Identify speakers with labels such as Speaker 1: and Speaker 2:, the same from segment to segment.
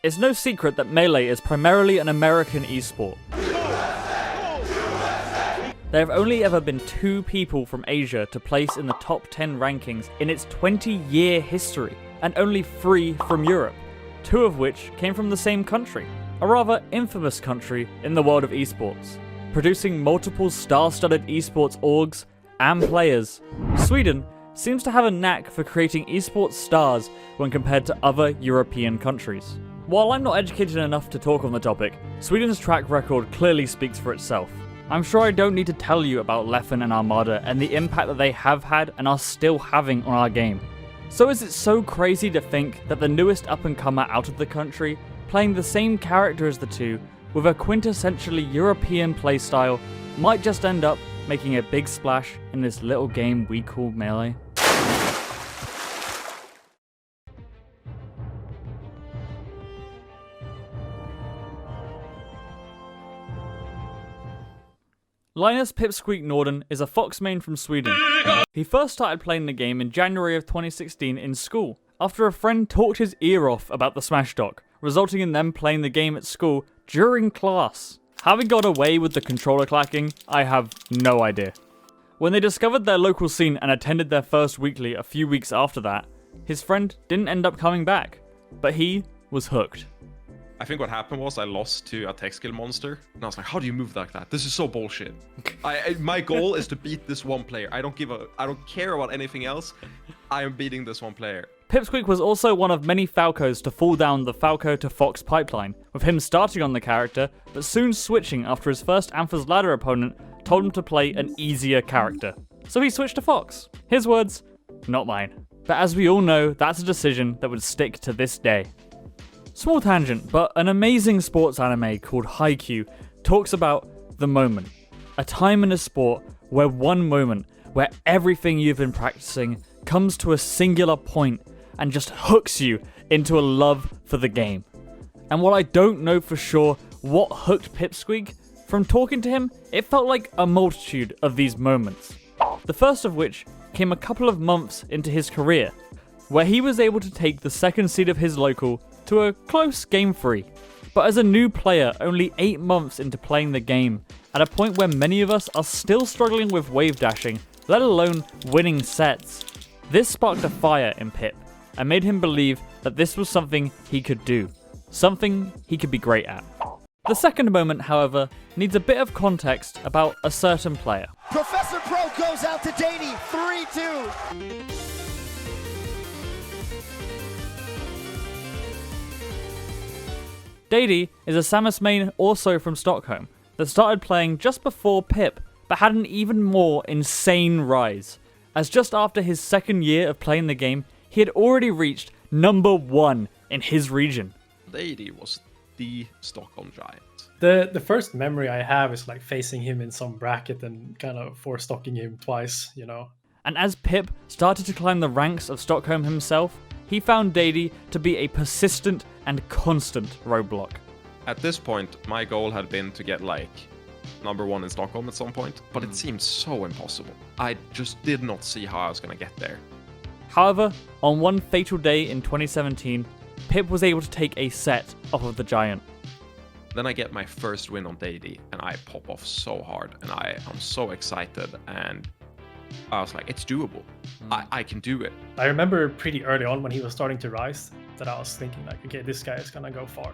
Speaker 1: It's no secret that Melee is primarily an American esport. There have only ever been 2 people from Asia to place in the top 10 rankings in its 20-year history, and only 3 from Europe, 2 of which came from the same country, a rather infamous country in the world of esports, producing multiple star-studded esports orgs and players. Sweden seems to have a knack for creating esports stars when compared to other European countries. While I'm not educated enough to talk on the topic, Sweden's track record clearly speaks for itself. I'm sure I don't need to tell you about Leffen and Armada and the impact that they have had and are still having on our game. So is it so crazy to think that the newest up-and-comer out of the country, playing the same character as the 2, with a quintessentially European playstyle, might just end up making a big splash in this little game we call Melee? Linus Pipsqueak Norden is a Fox main from Sweden. He first started playing the game in January of 2016 in school, after a friend talked his ear off about the Smash dock, resulting in them playing the game at school during class. Having got away with the controller clacking, I have no idea. When they discovered their local scene and attended their first weekly a few weeks after that, his friend didn't end up coming back, but he was hooked.
Speaker 2: I think what happened was I lost to a tech skill monster, and I was like, how do you move like that? This is so bullshit. My goal is to beat this one player. I don't care about anything else. I am beating this one player.
Speaker 1: Pipsqueak was also one of many Falcos to fall down the Falco to Fox pipeline, with him starting on the character, but soon switching after his first Ampha's Ladder opponent told him to play an easier character. So he switched to Fox. His words, not mine. But as we all know, that's a decision that would stick to this day. Small tangent, but an amazing sports anime called Haikyuu talks about the moment. A time in a sport where one moment, where everything you've been practicing comes to a singular point and just hooks you into a love for the game. And while I don't know for sure what hooked Pipsqueak, from talking to him, it felt like a multitude of these moments. The first of which came a couple of months into his career, where he was able to take the second seed of his local to a close game 3. But as a new player, only 8 months into playing the game, at a point where many of us are still struggling with wave dashing, let alone winning sets, this sparked a fire in Pip, and made him believe that this was something he could do, something he could be great at. The second moment, however, needs a bit of context about a certain player.
Speaker 3: Professor Pro goes out to daydee, 3-2.
Speaker 1: daydee is a Samus main also from Stockholm that started playing just before Pip, but had an even more insane rise, as just after his second year of playing the game, he had already reached number 1 in his region.
Speaker 2: daydee was the Stockholm giant.
Speaker 4: The first memory I have is like facing him in some bracket and kind of forestocking him twice, you know.
Speaker 1: And as Pip started to climb the ranks of Stockholm himself, he found daydee to be a persistent and constant roadblock.
Speaker 2: At this point, my goal had been to get like number 1 in Stockholm at some point, but it seemed so impossible. I just did not see how I was gonna get there.
Speaker 1: However, on one fatal day in 2017, Pip was able to take a set off of the giant.
Speaker 2: Then I get my first win on daydee, and I pop off so hard, and I'm so excited, and I was like, it's doable. I can do it.
Speaker 4: I remember pretty early on when he was starting to rise that I was thinking like, okay, this guy is gonna go far.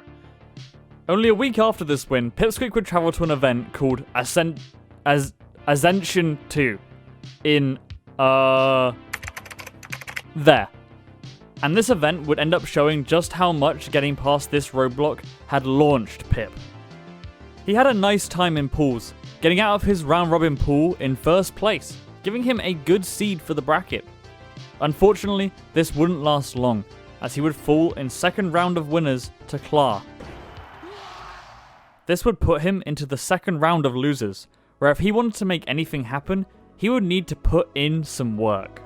Speaker 1: Only a week after this win, Pipsqueak would travel to an event called Azension 2 in, there. And this event would end up showing just how much getting past this roadblock had launched Pip. He had a nice time in pools, getting out of his round robin pool in first place, giving him a good seed for the bracket. Unfortunately, this wouldn't last long, as he would fall in second round of winners to Klar. This would put him into the second round of losers, where if he wanted to make anything happen, he would need to put in some work.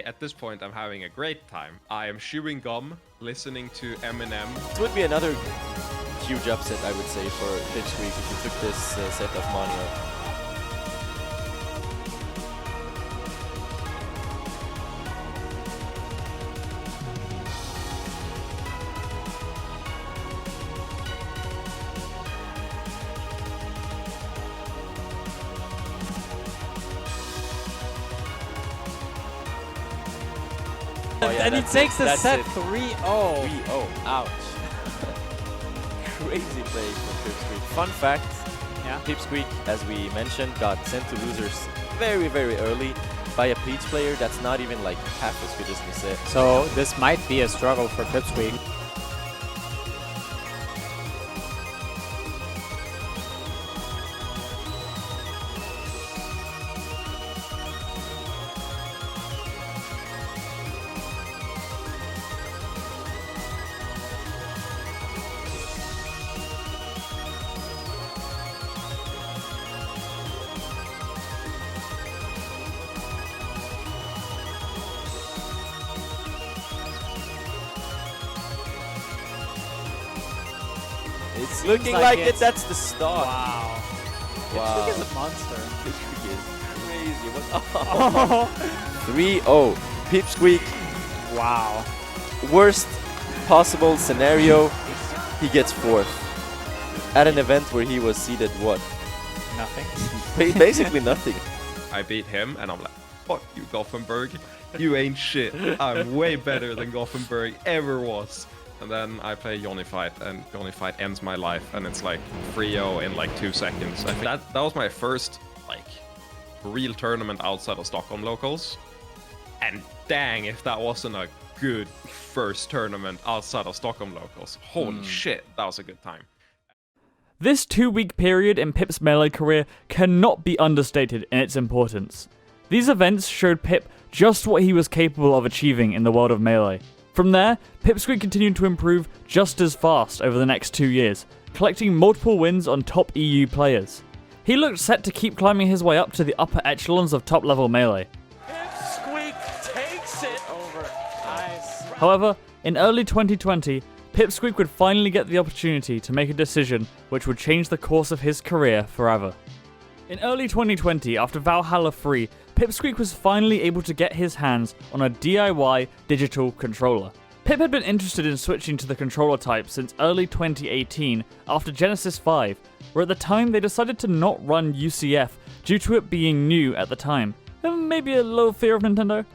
Speaker 2: at this point, I'm having a great time. I am chewing gum, listening to Eminem.
Speaker 5: This would be another huge upset, I would say, for Pipsqueak if you took this set of Mono.
Speaker 6: Oh, yeah, and he takes the set 3-0.
Speaker 5: 3-0. Ouch. Crazy play from Pipsqueak. Fun fact, Pipsqueak, as we mentioned, got sent to losers very, very early by a Bleach player that's not even like half as good as Nise.
Speaker 6: So this might be a struggle for Pipsqueak.
Speaker 5: It's looking like it. That's the start.
Speaker 6: Wow.
Speaker 5: Wow.
Speaker 6: Pipsqueak is a monster.
Speaker 5: Pipsqueak is crazy. What? 3-0. Pipsqueak.
Speaker 6: Wow.
Speaker 5: Worst possible scenario, he gets 4th. At an event where he was seeded what?
Speaker 6: Nothing.
Speaker 5: Basically nothing.
Speaker 2: I beat him, and I'm like, fuck you, Gothenburg. You ain't shit. I'm way better than Gothenburg ever was. And then I play Johnny Fight, and Johnny Fight ends my life, and it's like 3-0 in like 2 seconds. I think that was my first like real tournament outside of Stockholm locals. And dang, if that wasn't a good first tournament outside of Stockholm locals. Holy shit, that was a good time.
Speaker 1: This 2-week period in Pip's Melee career cannot be understated in its importance. These events showed Pip just what he was capable of achieving in the world of Melee. From there, Pipsqueak continued to improve just as fast over the next 2 years, collecting multiple wins on top EU players. He looked set to keep climbing his way up to the upper echelons of top-level Melee.
Speaker 6: Pipsqueak takes it over. Nice.
Speaker 1: However, in early 2020, Pipsqueak would finally get the opportunity to make a decision which would change the course of his career forever. In early 2020, after Valhalla 3, Pipsqueak was finally able to get his hands on a DIY digital controller. Pip had been interested in switching to the controller type since early 2018 after Genesis 5, where at the time they decided to not run UCF due to it being new at the time, and maybe a little fear of Nintendo.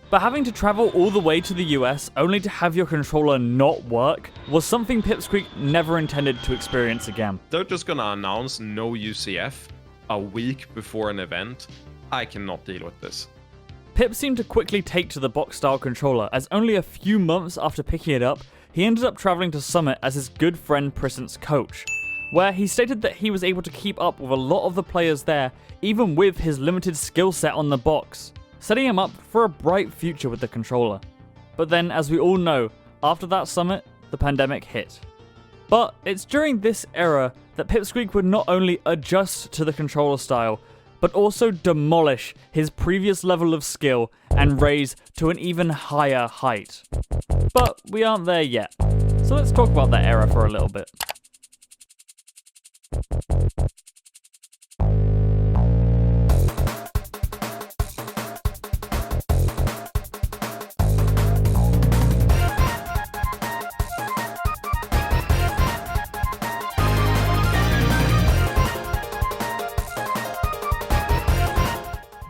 Speaker 1: But having to travel all the way to the US only to have your controller not work was something Pipsqueak never intended to experience again.
Speaker 2: They're just gonna announce no UCF a week before an event. I cannot deal with this.
Speaker 1: Pip seemed to quickly take to the box-style controller, as only a few months after picking it up, he ended up traveling to Summit as his good friend Prisant's coach, where he stated that he was able to keep up with a lot of the players there, even with his limited skill set on the box, setting him up for a bright future with the controller. But then, as we all know, after that Summit, the pandemic hit. But it's during this era that Pipsqueak would not only adjust to the controller style, but also demolish his previous level of skill and raise to an even higher height. But we aren't there yet, so let's talk about that era for a little bit.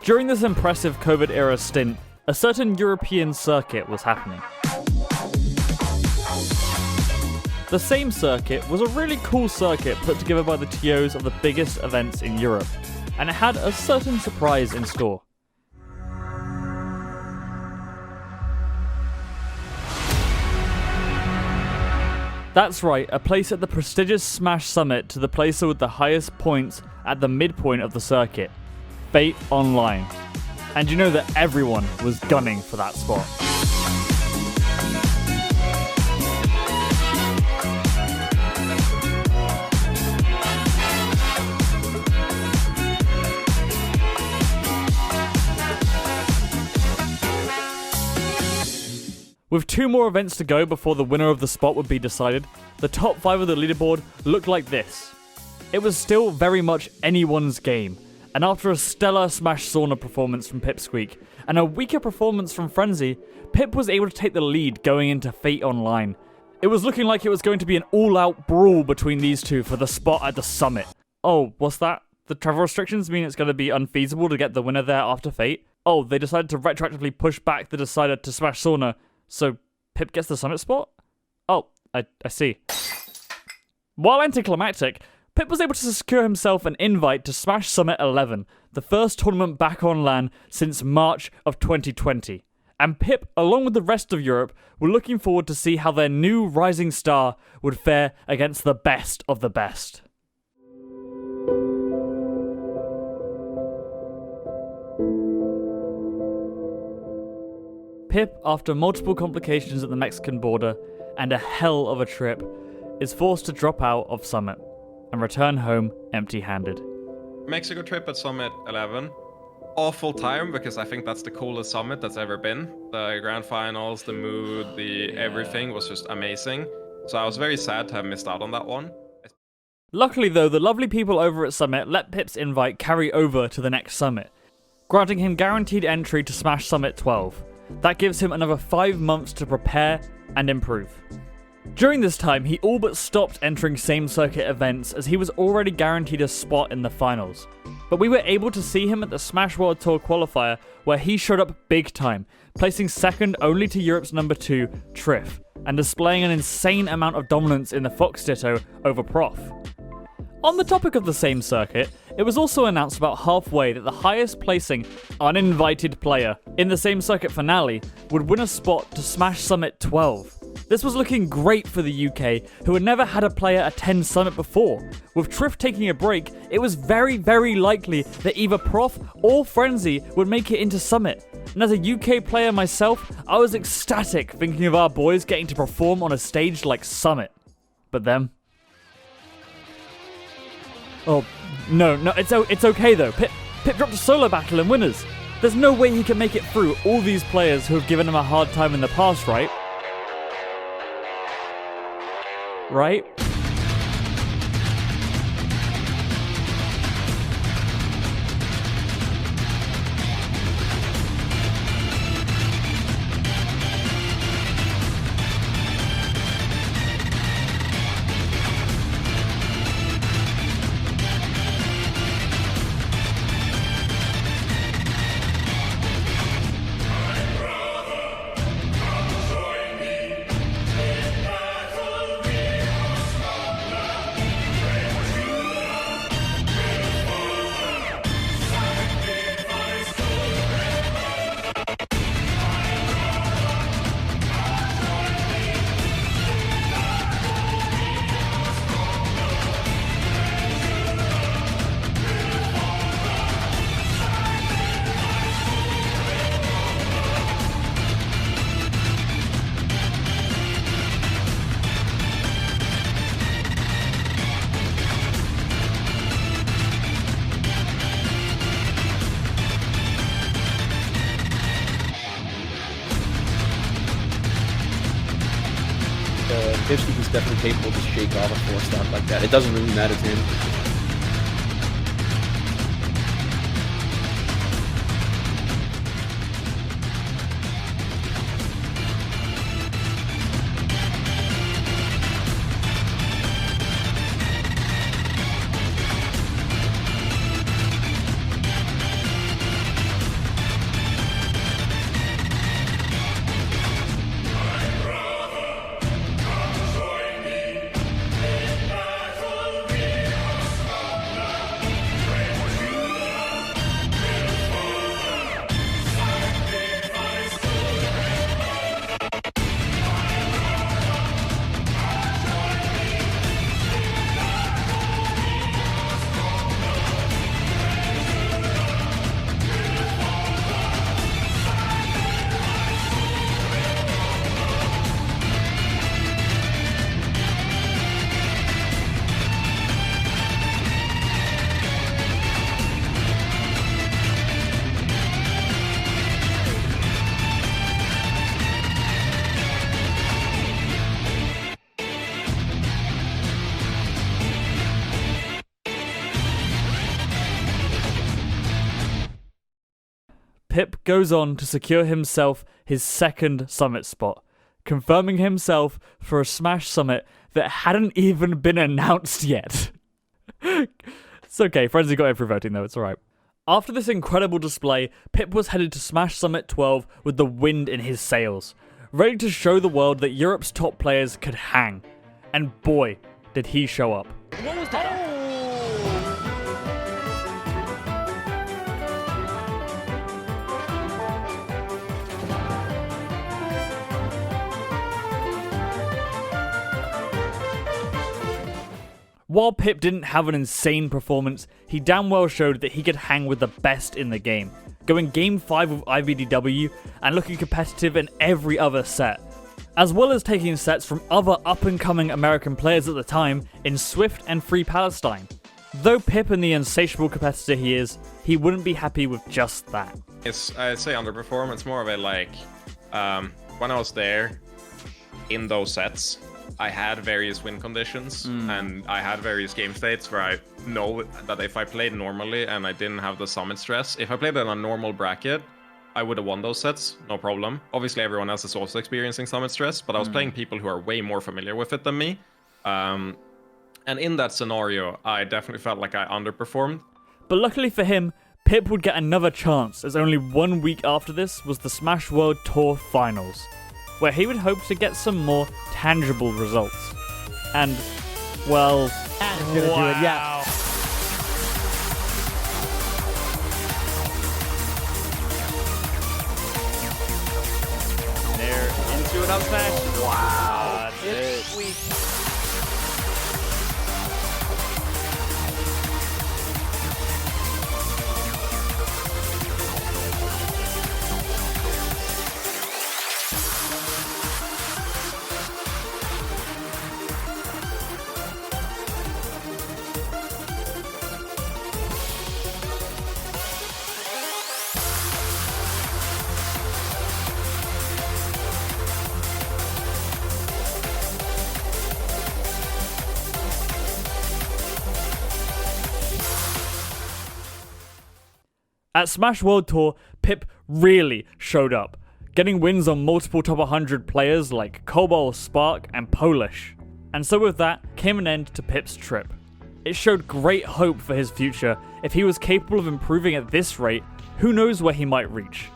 Speaker 1: During this impressive COVID-era stint, a certain European circuit was happening. The same circuit was a really cool circuit put together by the TOs of the biggest events in Europe, and it had a certain surprise in store. That's right, a place at the prestigious Smash Summit to the placer with the highest points at the midpoint of the circuit. Fate Online. And you know that everyone was gunning for that spot. With 2 more events to go before the winner of the spot would be decided, the top 5 of the leaderboard looked like this. It was still very much anyone's game, and after a stellar Smash Sauna performance from Pipsqueak and a weaker performance from Frenzy, Pip was able to take the lead going into Fate Online. It was looking like it was going to be an all-out brawl between these two for the spot at the summit. Oh, what's that? The travel restrictions mean it's going to be unfeasible to get the winner there after Fate? Oh, they decided to retroactively push back the decider to Smash Sauna, so Pip gets the summit spot? Oh, I see. While anticlimactic, Pip was able to secure himself an invite to Smash Summit 11, the first tournament back on LAN since March of 2020. And Pip, along with the rest of Europe, were looking forward to see how their new rising star would fare against the best of the best. Pip, after multiple complications at the Mexican border and a hell of a trip, is forced to drop out of Summit and return home empty-handed.
Speaker 2: Mexico trip at Summit 11. Awful time, because I think that's the coolest summit that's ever been. The grand finals, the mood, the everything was just amazing. So I was very sad to have missed out on that one.
Speaker 1: Luckily though, the lovely people over at Summit let Pip's invite carry over to the next summit, granting him guaranteed entry to Smash Summit 12. That gives him another 5 months to prepare and improve. During this time, he all but stopped entering same circuit events as he was already guaranteed a spot in the finals. But we were able to see him at the Smash World Tour qualifier where he showed up big time, placing second only to Europe's number 2, Triff, and displaying an insane amount of dominance in the Fox Ditto over Prof. On the topic of the same circuit, it was also announced about halfway that the highest placing uninvited player in the same circuit finale would win a spot to Smash Summit 12. This was looking great for the UK, who had never had a player attend Summit before. With Triff taking a break, it was very, very likely that either Prof or Frenzy would make it into Summit. And as a UK player myself, I was ecstatic thinking of our boys getting to perform on a stage like Summit. But them? Oh, no, it's okay though. Pip dropped a solo battle in winners. There's no way he can make it through all these players who have given him a hard time in the past, right? Right?
Speaker 7: Pipsqueak is definitely capable to shake off a 4-stop like that. It doesn't really matter to him.
Speaker 1: Pip goes on to secure himself his second summit spot, confirming himself for a Smash Summit that hadn't even been announced yet. It's okay, Frenzy got every voting though, it's alright. After this incredible display, Pip was headed to Smash Summit 12 with the wind in his sails, ready to show the world that Europe's top players could hang. And boy, did he show up.
Speaker 6: What was that?
Speaker 1: While Pip didn't have an insane performance, he damn well showed that he could hang with the best in the game, going Game 5 with IBDW and looking competitive in every other set, as well as taking sets from other up-and-coming American players at the time in Swift and Free Palestine. Though Pip and the insatiable competitor he is, he wouldn't be happy with just that.
Speaker 2: I'd say underperform. It's more of a like, when I was there in those sets, I had various win conditions and I had various game states where I know that if I played normally and I didn't have the summit stress, if I played in a normal bracket, I would have won those sets, no problem. Obviously, everyone else is also experiencing summit stress, but I was playing people who are way more familiar with it than me. And in that scenario, I definitely felt like I underperformed.
Speaker 1: But luckily for him, Pip would get another chance, as only 1 week after this was the Smash World Tour Finals, where he would hope to get some more tangible results. And, well,
Speaker 3: That's gonna do it, yeah.
Speaker 6: There, into an up smash. Wow. It's weak.
Speaker 1: At Smash World Tour, Pip really showed up, getting wins on multiple top 100 players like Cobalt, Spark, and Polish. And so with that came an end to Pip's trip. It showed great hope for his future. If he was capable of improving at this rate, who knows where he might reach.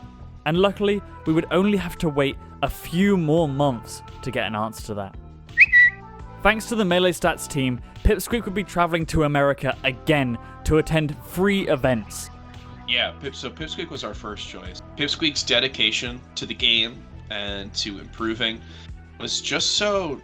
Speaker 1: And luckily, we would only have to wait a few more months to get an answer to that. Thanks to the Melee Stats team, Pipsqueak would be traveling to America again to attend free events.
Speaker 8: Yeah, so Pipsqueak was our first choice. Pipsqueak's dedication to the game and to improving was just so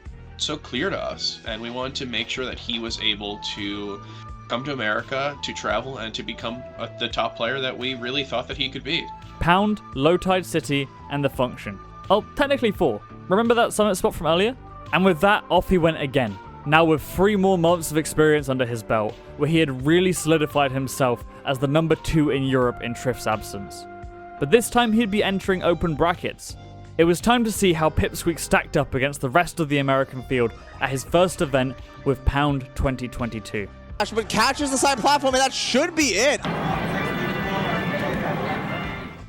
Speaker 8: clear to us, and we wanted to make sure that he was able to come to America, to travel, and to become the top player that we really thought that he could be.
Speaker 1: Pound, Low Tide City, and the Function. Oh, technically 4. Remember that summit spot from earlier? And with that, off he went again. Now with 3 more months of experience under his belt, where he had really solidified himself as the number 2 in Europe in Triff's absence. But this time he'd be entering open brackets. It was time to see how Pipsqueak stacked up against the rest of the American field at his first event with Pound 2022.
Speaker 3: But catches the side platform, and that should be it.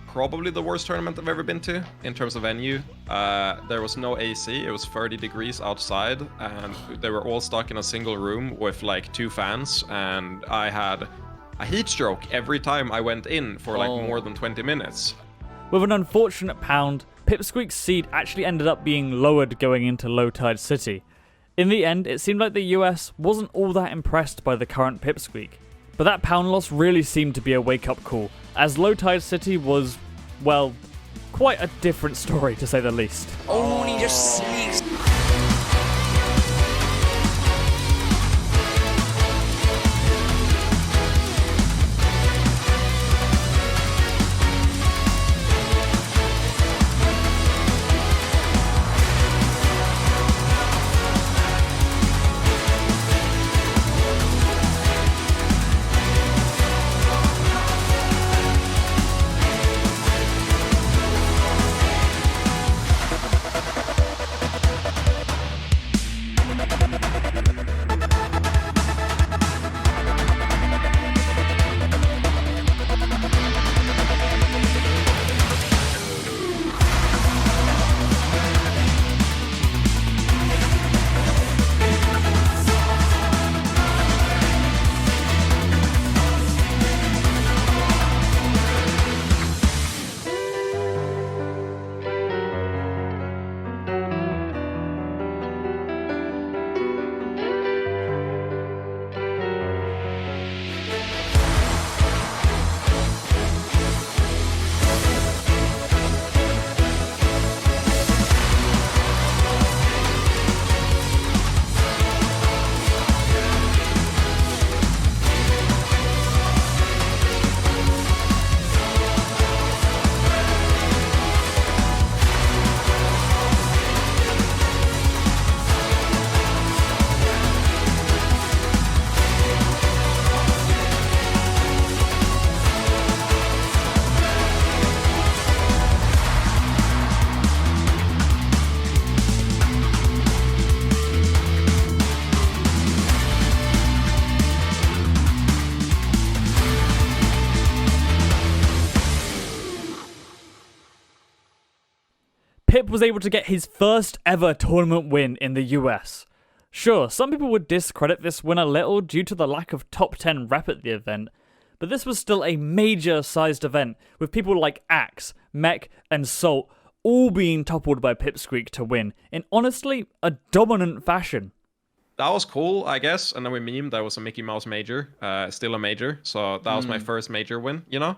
Speaker 2: Probably the worst tournament I've ever been to in terms of venue. There was no AC, it was 30 degrees outside, and they were all stuck in a single room with like 2 fans, and I had a heat stroke every time I went in for like more than 20 minutes.
Speaker 1: With an unfortunate Pound, Pipsqueak's seed actually ended up being lowered going into Low Tide City. In the end, it seemed like the US wasn't all that impressed by the current Pipsqueak. But that Pound loss really seemed to be a wake-up call, as Low Tide City was, well, quite a different story to say the least.
Speaker 3: Oh, and he just sneaks.
Speaker 1: Pip was able to get his first ever tournament win in the US. Sure, some people would discredit this win a little due to the lack of top 10 rep at the event, but this was still a major sized event with people like Axe, Mech, and Salt all being toppled by Pipsqueak to win in honestly a dominant fashion.
Speaker 2: That was cool, I guess. And then we memed that was a Mickey Mouse major, still a major. So that was my first major win, you know?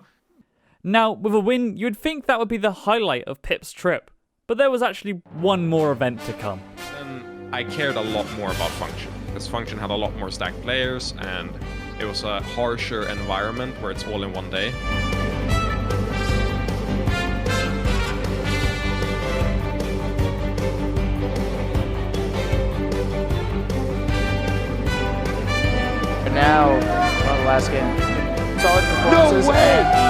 Speaker 1: Now, with a win, you'd think that would be the highlight of Pip's trip, but there was actually one more event to come.
Speaker 2: And I cared a lot more about Function, because Function had a lot more stacked players, and it was a harsher environment where it's all in one day.
Speaker 6: Now, one of the last game. Solid performances.
Speaker 3: No way!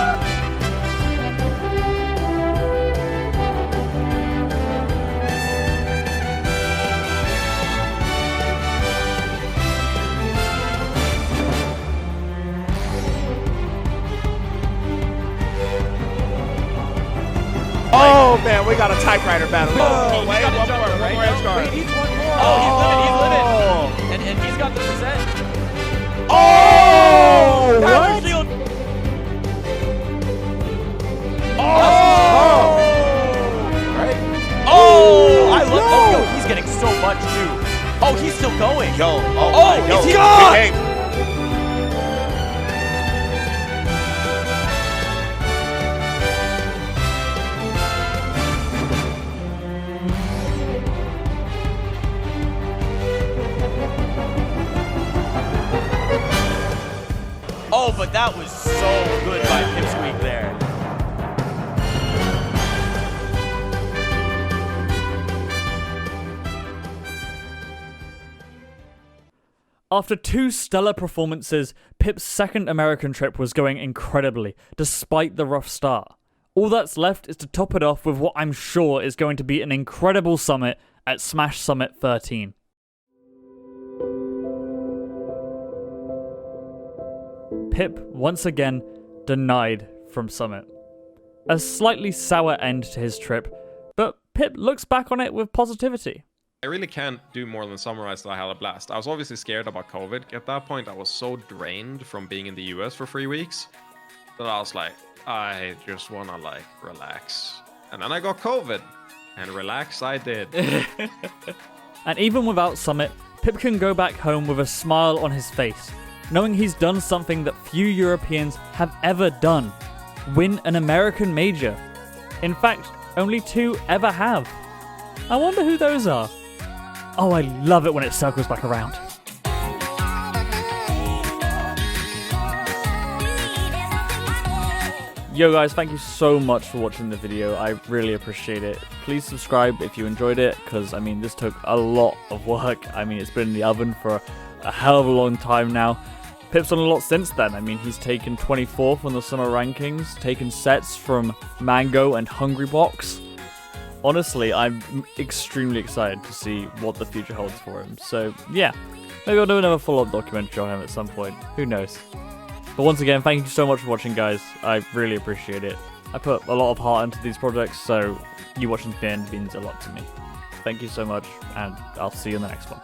Speaker 6: Oh man, we got a typewriter battle.
Speaker 5: Oh,
Speaker 6: wait,
Speaker 5: one
Speaker 6: more edge guard.
Speaker 5: Wait, he's one more. Oh, he's living. And he's got the reset.
Speaker 6: Oh!
Speaker 5: What? Shield.
Speaker 6: Oh!
Speaker 5: Right. Oh! I love. Oh, yo, he's getting so much too. Oh, he's still going.
Speaker 6: Yo!
Speaker 5: Oh,
Speaker 6: yo!
Speaker 5: is he?
Speaker 6: Hey.
Speaker 5: Oh, but that was so good by Pipsqueak there.
Speaker 1: After 2 stellar performances, Pip's second American trip was going incredibly, despite the rough start. All that's left is to top it off with what I'm sure is going to be an incredible summit at Smash Summit 13. Pip, once again, denied from Summit. A slightly sour end to his trip, but Pip looks back on it with positivity.
Speaker 2: I really can't do more than summarize that I had a blast. I was obviously scared about COVID. At that point, I was so drained from being in the US for 3 weeks that I was like, I just want to like relax. And then I got COVID, and relax I did.
Speaker 1: And even without Summit, Pip can go back home with a smile on his face, knowing he's done something that few Europeans have ever done: win an American major. In fact, only 2 ever have. I wonder who those are. Oh, I love it when it circles back around. Yo guys, thank you so much for watching the video. I really appreciate it. Please subscribe if you enjoyed it, because I mean this took a lot of work. I mean it's been in the oven for a hell of a long time now. Pip's done a lot since then. I mean he's taken 24th on the summer rankings, taken sets from Mango and Hungrybox. Honestly, I'm extremely excited to see what the future holds for him. So yeah, maybe I'll do another follow-up documentary on him at some point. Who knows? But once again, thank you so much for watching, guys. I really appreciate it. I put a lot of heart into these projects, so you watching the end means a lot to me. Thank you so much, and I'll see you in the next one.